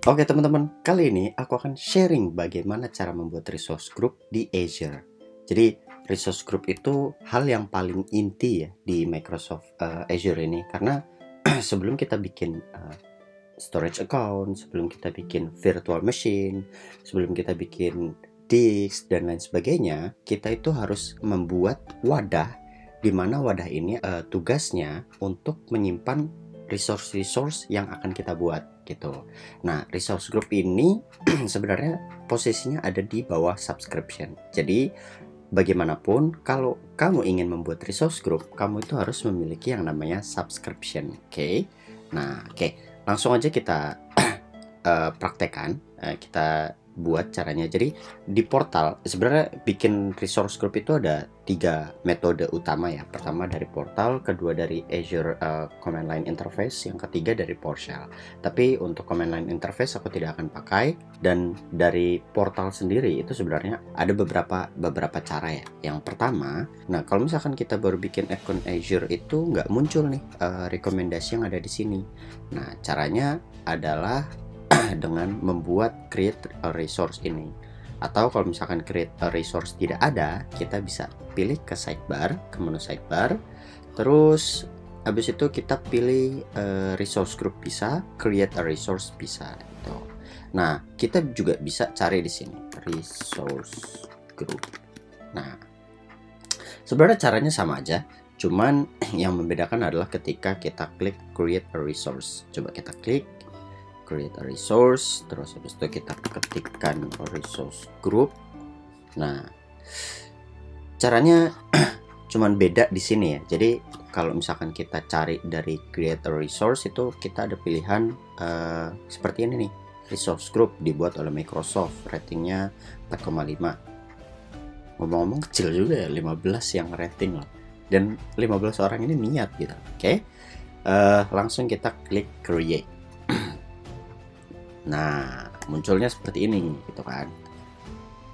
Oke teman-teman, kali ini aku akan sharing bagaimana cara membuat resource group di Azure. Jadi resource group itu hal yang paling inti ya di Microsoft Azure ini, karena sebelum kita bikin storage account, sebelum kita bikin virtual machine, sebelum kita bikin disk dan lain sebagainya, kita itu harus membuat wadah di mana wadah ini tugasnya untuk menyimpan resource-resource yang akan kita buat gitu. Nah, resource group ini sebenarnya posisinya ada di bawah subscription. Jadi, bagaimanapun kalau kamu ingin membuat resource group, kamu itu harus memiliki yang namanya subscription. Oke. Nah, oke. Langsung aja kita praktekkan, kita buat caranya. Jadi di portal sebenarnya bikin resource group itu ada 3 metode utama ya. Pertama dari portal, kedua dari Azure command line interface, yang ketiga dari PowerShell. Tapi untuk command line interface aku tidak akan pakai, dan dari portal sendiri itu sebenarnya ada beberapa cara ya. Yang pertama, nah kalau misalkan kita baru bikin akun Azure itu nggak muncul nih rekomendasi yang ada di sini. Nah, caranya adalah dengan membuat create a resource ini. Atau kalau misalkan create a resource tidak ada, kita bisa pilih ke sidebar, ke menu sidebar. Terus habis itu kita pilih resource group bisa, create a resource bisa gitu. Nah, kita juga bisa cari di sini resource group. Nah, sebenarnya caranya sama aja, cuman yang membedakan adalah ketika kita klik create a resource. Coba kita klik create a resource, terus habis itu kita ketikkan resource group. Nah, caranya cuman beda di sini ya. Jadi kalau misalkan kita cari dari create a resource itu kita ada pilihan seperti ini nih, resource group dibuat oleh Microsoft, ratingnya 4,5. Ngomong-ngomong kecil juga ya, 15 yang rating loh, dan 15 orang ini niat gitu. Oke. Langsung kita klik create. Nah, munculnya seperti ini gitu kan.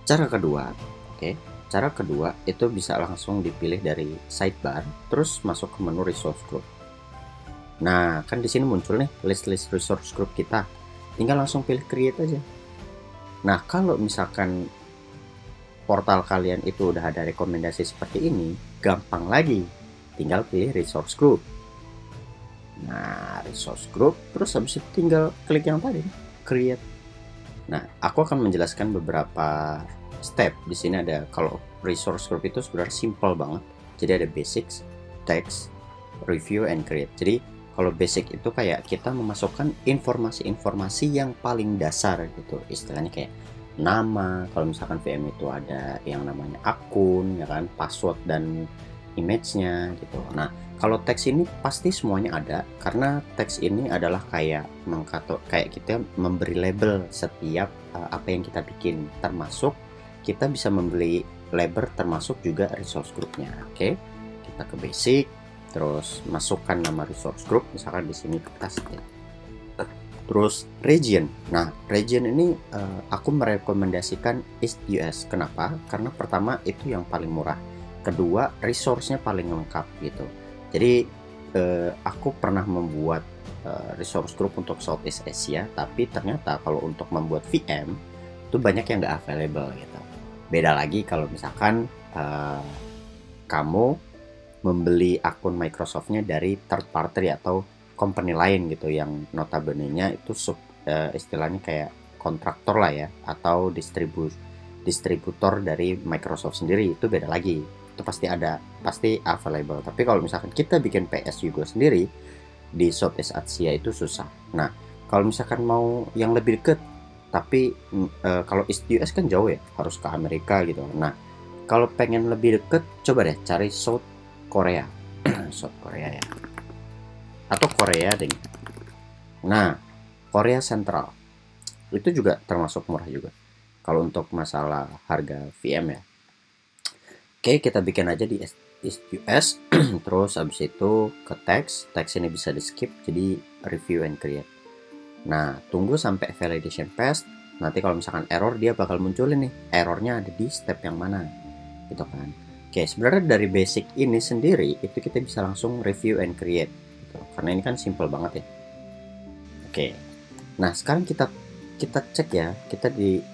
Cara kedua, cara kedua itu bisa langsung dipilih dari sidebar, terus masuk ke menu resource group. Nah, kan di sini muncul nih list resource group kita. Tinggal langsung pilih create aja. Nah, kalau misalkan portal kalian itu udah ada rekomendasi seperti ini, gampang lagi. Tinggal pilih resource group. Nah, resource group, terus habis itu tinggal klik yang tadi, create. Nah, aku akan menjelaskan beberapa step. Di sini ada, kalau resource group itu sebenarnya simple banget. Jadi ada basics, text, review, and create. Jadi kalau basic itu kayak kita memasukkan informasi-informasi yang paling dasar gitu. Istilahnya kayak nama, kalau misalkan VM itu ada yang namanya akun, ya kan, password dan image-nya gitu. Nah, kalau teks ini pasti semuanya ada, karena teks ini adalah kayak kita memberi label setiap apa yang kita bikin, termasuk kita bisa membeli label termasuk juga resource groupnya. Oke, kita ke basic, terus masukkan nama resource group, misalkan di sini kita setel. Terus region. Nah, region ini aku merekomendasikan East US. Kenapa? Karena pertama itu yang paling murah, kedua resource-nya paling lengkap gitu. Jadi aku pernah membuat resource group untuk Southeast Asia, tapi ternyata kalau untuk membuat VM itu banyak yang nggak available gitu. Beda lagi kalau misalkan kamu membeli akun Microsoft-nya dari third party atau company lain gitu, yang notabene-nya itu istilahnya kayak kontraktor lah ya, atau distributor dari Microsoft sendiri, itu beda lagi. Itu pasti available. Tapi kalau misalkan kita bikin PS juga sendiri di Southeast Asia itu susah. Nah, kalau misalkan mau yang lebih deket, tapi kalau East US kan jauh ya, harus ke Amerika gitu. Nah, kalau pengen lebih deket, coba deh cari South Korea. South Korea ya, atau Korea deh. Nah, Korea Central itu juga termasuk murah juga kalau untuk masalah harga VM ya. Oke, kita bikin aja di East US. Terus habis itu ke teks ini bisa di skip, jadi review and create. Nah, tunggu sampai validation pass. Nanti kalau misalkan error, dia bakal munculin nih errornya ada di step yang mana gitu kan. Oke, sebenarnya dari basic ini sendiri itu kita bisa langsung review and create gitu, karena ini kan simple banget ya. Oke, Nah, sekarang kita cek ya,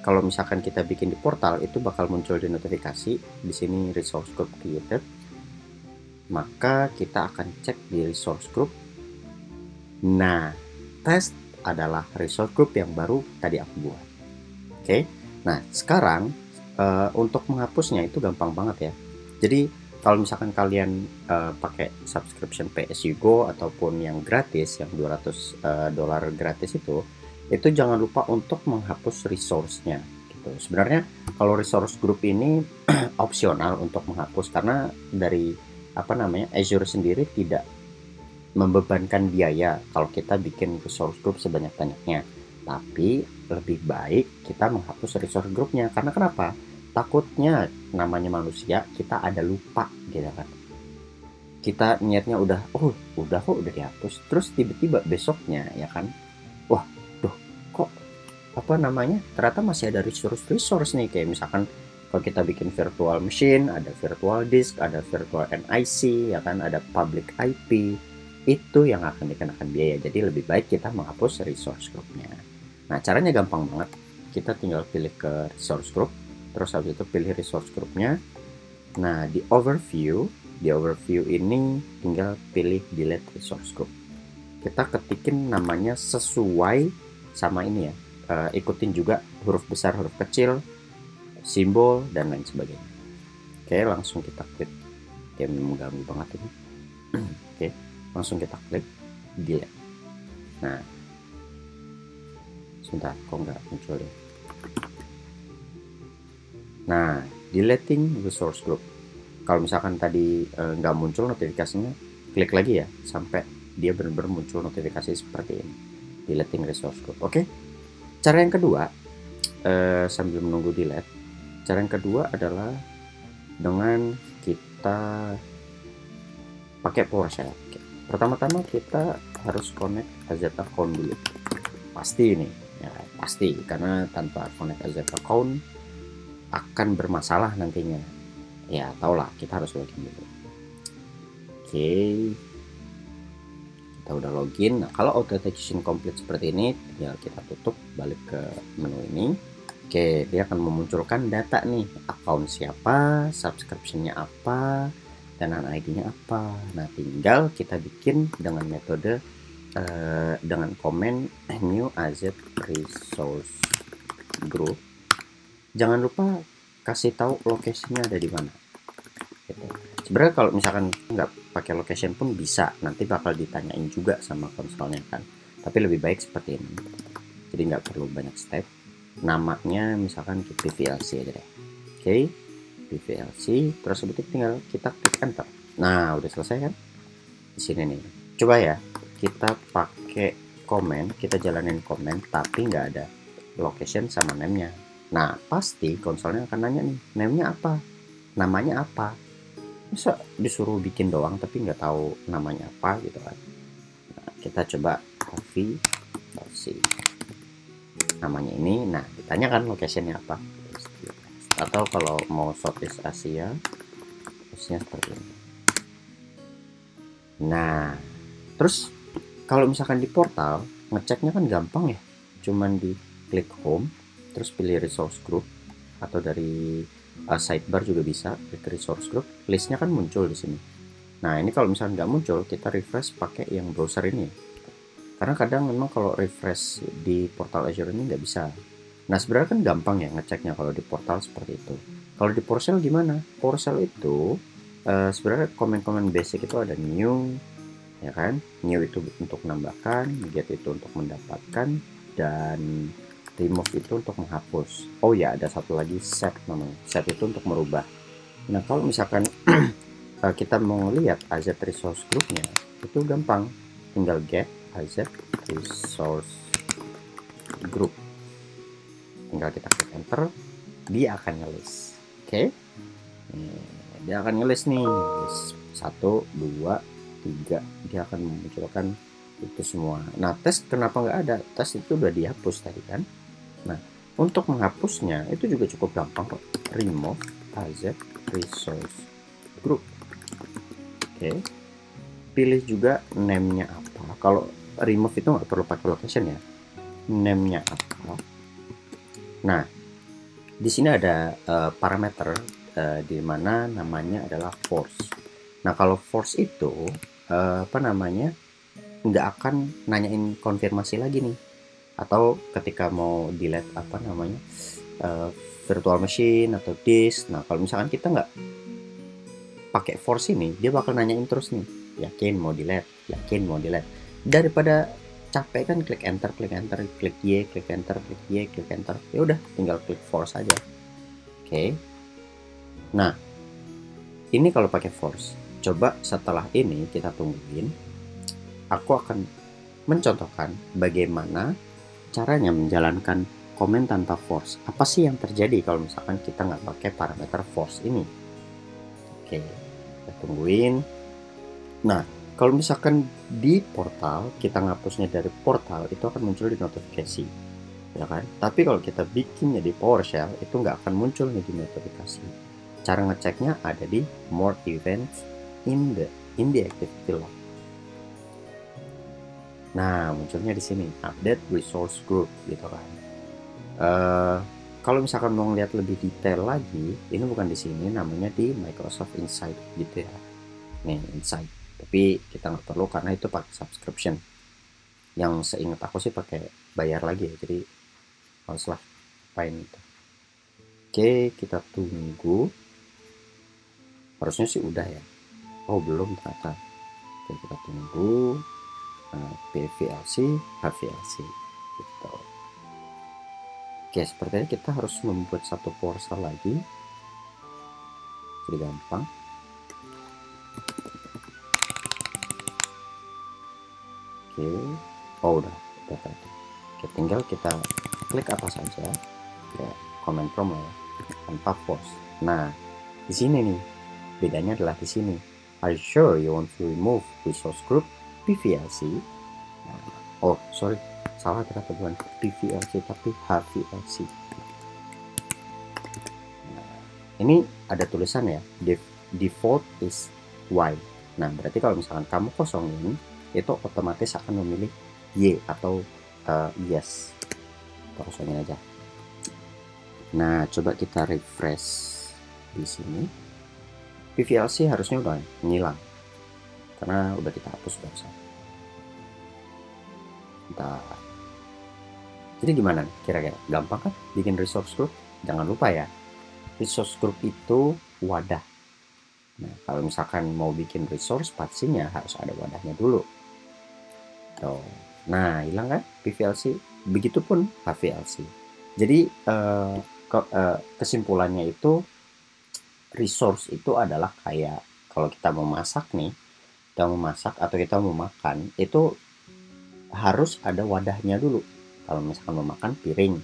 kalau misalkan kita bikin di portal itu bakal muncul di notifikasi di sini resource group created. Maka kita akan cek di resource group. Nah, test adalah resource group yang baru tadi aku buat. Oke. Nah, sekarang untuk menghapusnya itu gampang banget ya. Jadi kalau misalkan kalian pakai subscription pay-as-you-go ataupun yang gratis, yang $200 gratis itu jangan lupa untuk menghapus resource-nya gitu. Sebenarnya kalau resource group ini opsional untuk menghapus, karena dari Azure sendiri tidak membebankan biaya kalau kita bikin resource group sebanyak-banyaknya. Tapi lebih baik kita menghapus resource groupnya, karena kenapa? Takutnya namanya manusia, kita ada lupa gitu kan. Kita niatnya udah dihapus, terus tiba-tiba besoknya ya kan, wah kok ternyata masih ada resource nih, kayak misalkan kalau kita bikin virtual machine, ada virtual disk, ada virtual NIC ya kan, ada public IP, itu yang akan dikenakan biaya. Jadi lebih baik kita menghapus resource groupnya. Nah, caranya gampang banget. Kita tinggal pilih ke resource group, terus habis itu pilih resource groupnya. Nah, di overview ini tinggal pilih delete resource group. Kita ketikin namanya sesuai sama ini ya, ikutin juga huruf besar, huruf kecil, simbol, dan lain sebagainya. Oke, langsung kita klik. Oke, mengganggu banget ini. Oke, langsung kita klik delete. Nah, sebentar, kok nggak muncul ya? Nah, deleting resource group. Kalau misalkan tadi nggak muncul notifikasinya, klik lagi ya sampai dia benar-benar muncul notifikasi seperti ini. Deleting resource group. Oke. Cara yang kedua, sambil menunggu delete, cara yang kedua adalah dengan kita pakai PowerShell. Oke. Pertama-tama kita harus connect AZ account dulu. Pasti ini, ya pasti, karena tanpa connect AZ account akan bermasalah nantinya. Ya, taulah, kita harus login dulu. Oke. Kita udah login. Nah, kalau authentication complete seperti ini, tinggal kita tutup, balik ke menu ini. Oke, dia akan memunculkan data nih, account siapa, subscription-nya apa, dan ID-nya apa. Nah, tinggal kita bikin dengan metode dengan komen new AZ resource group. Jangan lupa kasih tahu lokasinya ada di mana. Gitu. Sebenarnya kalau misalkan nggak pakai location pun bisa, nanti bakal ditanyain juga sama konsolnya kan. Tapi lebih baik seperti ini. Jadi nggak perlu banyak step. Namanya misalkan PVLC aja deh. Oke, PVLC. Terus begitu tinggal kita klik enter. Nah, udah selesai kan? Di sini nih. Coba ya, kita pakai komen, kita jalanin komen, tapi nggak ada location sama name-nya. Nah, pasti konsolnya akan nanya nih, name-nya apa? Namanya apa? Bisa disuruh bikin doang tapi nggak tahu namanya apa gitu kan. Nah, kita coba PVLC. Namanya ini, nah ditanyakan location-nya apa. Atau kalau mau Southeast Asia, terusnya seperti ini. Nah, terus kalau misalkan di portal, ngeceknya kan gampang ya. Cuman di klik home, terus pilih resource group, atau dari sidebar juga bisa klik resource group, listnya kan muncul di sini. Nah, ini kalau misalnya nggak muncul, kita refresh pakai yang browser ini, karena kadang memang kalau refresh di portal Azure ini nggak bisa. Nah, sebenarnya kan gampang ya ngeceknya kalau di portal seperti itu. Kalau di PowerShell gimana? PowerShell itu sebenarnya komen-komen basic itu ada new, ya kan? New itu untuk menambahkan, get itu untuk mendapatkan, dan remove itu untuk menghapus. Oh ya, ada satu lagi set namanya. Set itu untuk merubah. Nah, kalau misalkan kita mau lihat AZ resource groupnya, itu gampang. Tinggal get AZ resource group. Tinggal kita klik enter, dia akan ngelis. Oke. Dia akan ngelis nih. 1, 2, 3. Dia akan memunculkan itu semua. Nah, tes kenapa nggak ada? Tes itu udah dihapus tadi kan. Nah, untuk menghapusnya itu juga cukup gampang kok. Remove AZ resource group. Oke. Pilih juga name-nya apa. Kalau remove itu nggak perlu pakai location ya. name-nya apa. Nah, di sini ada parameter di mana namanya adalah force. Nah, kalau force itu nggak akan nanyain konfirmasi lagi nih, atau ketika mau delete virtual machine atau disk. Nah, kalau misalkan kita nggak pakai force ini, dia bakal nanyain terus nih, yakin mau delete, yakin mau delete. Daripada capek kan klik enter, klik Y, klik enter, klik Y, klik enter. Ya udah, tinggal klik force aja. Oke. Nah, ini kalau pakai force. Coba setelah ini kita tungguin. Aku akan mencontohkan bagaimana caranya menjalankan komen tanpa force. Apa sih yang terjadi kalau misalkan kita nggak pakai parameter force ini? Oke, kita tungguin. Nah, kalau misalkan di portal kita ngapusnya dari portal, itu akan muncul di notifikasi, ya kan? Tapi kalau kita bikinnya di PowerShell, itu nggak akan muncul nih di notifikasi. Cara ngeceknya ada di more events in the activity log. Nah, munculnya di sini update resource group gitu kan. Kalau misalkan mau ngeliat lebih detail lagi, ini bukan di sini, namanya di Microsoft Insight gitu ya. Nih, Insight. Tapi kita nggak perlu karena itu pakai subscription. Yang seingat aku sih pakai bayar lagi ya, jadi males lah apain itu. Oke, kita tunggu. Harusnya sih udah ya. Oh, belum ternyata. Oke, kita tunggu. PVLC, HVLC gitu. Oke, sepertinya kita harus membuat satu portal lagi. Jadi gampang. Oke, oh udah tadi. Oke, tinggal kita klik apa saja, kayak command prompt ya, tanpa force. Nah, di sini nih bedanya adalah di sini. Are you sure you want to remove resource group PVLC? Nah, oh sorry, salah ternyata bukan PVLC tapi HVLC. Nah, ini ada tulisan ya, default is Y. Nah, berarti kalau misalkan kamu kosongin, itu otomatis akan memilih Y atau yes. Kita kosongin aja. Nah, coba kita refresh di sini. PVLC harusnya udah ngilang karena udah kita hapus barusan. Bentar. Jadi gimana kira-kira? Gampang kan bikin resource group? Jangan lupa ya, resource group itu wadah. Nah, kalau misalkan mau bikin resource, pastinya harus ada wadahnya dulu. Tuh. Nah, hilang kan PVLC? Begitupun HVLC. Jadi kesimpulannya itu, resource itu adalah kayak kalau kita mau masak nih, kita mau masak atau kita mau makan, itu harus ada wadahnya dulu. Kalau misalkan mau makan, piring.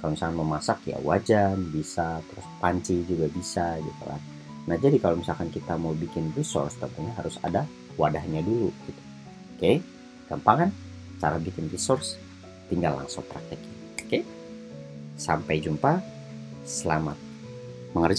Kalau misalkan mau masak ya wajan bisa, terus panci juga bisa gitu kan. Nah, jadi kalau misalkan kita mau bikin resource, tentunya harus ada wadahnya dulu gitu. Oke, gampang kan cara bikin resource? Tinggal langsung praktekin. Oke, sampai jumpa. Selamat mengerjakan.